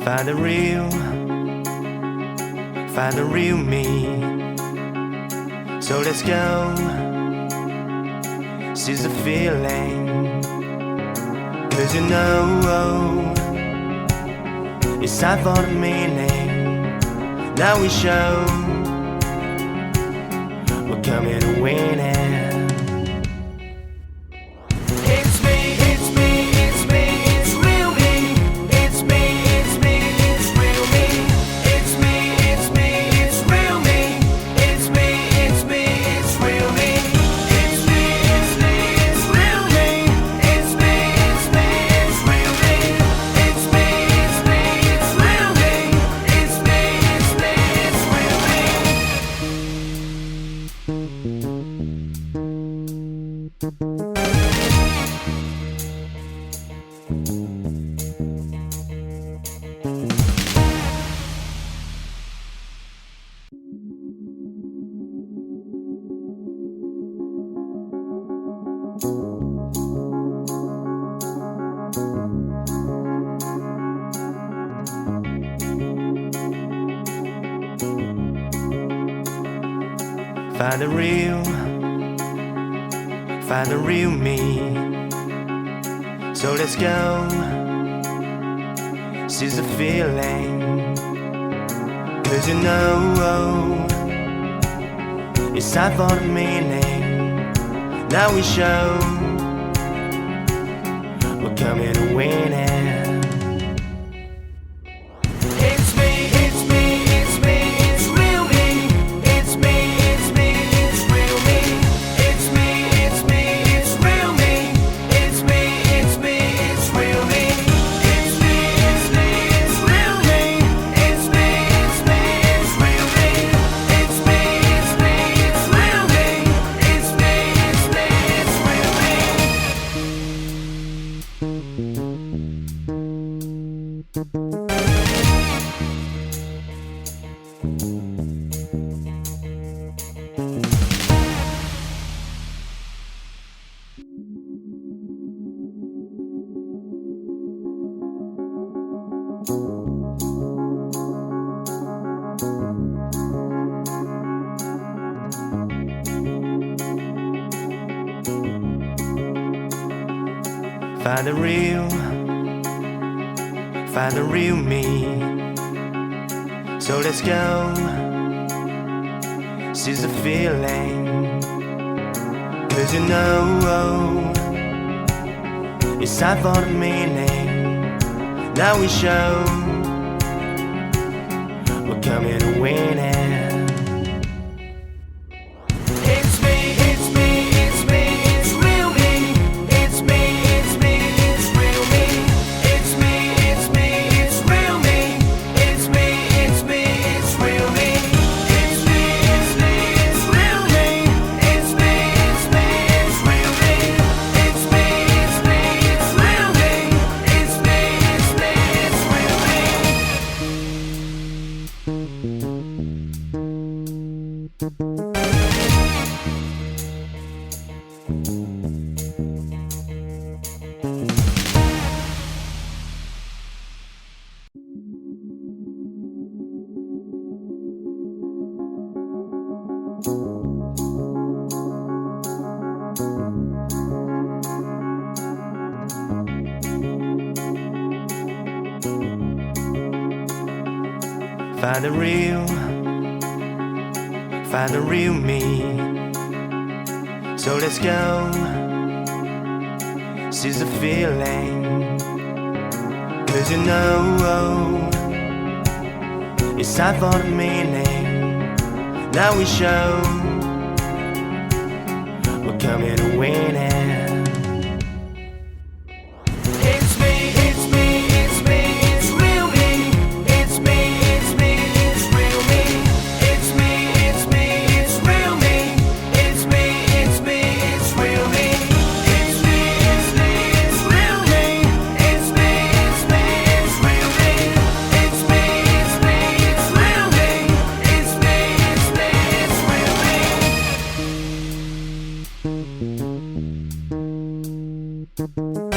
Find the real me. So let's go, seize the feeling. 'Cause you know it's time for the meaning. Now we show we're coming to win it. Find the real me. So let's go, seize the feeling. 'Cause you know it's time for the meaning. Now we show we're coming to win it. Find the real me. So let's go, seize the feeling. 'Cause you know it's time for the meaning. Now we show we're coming to win it. Find the real me. So let's go, seize the feeling. 'Cause you know it's time for the meaning. Now we show we're coming to win it. Thank you.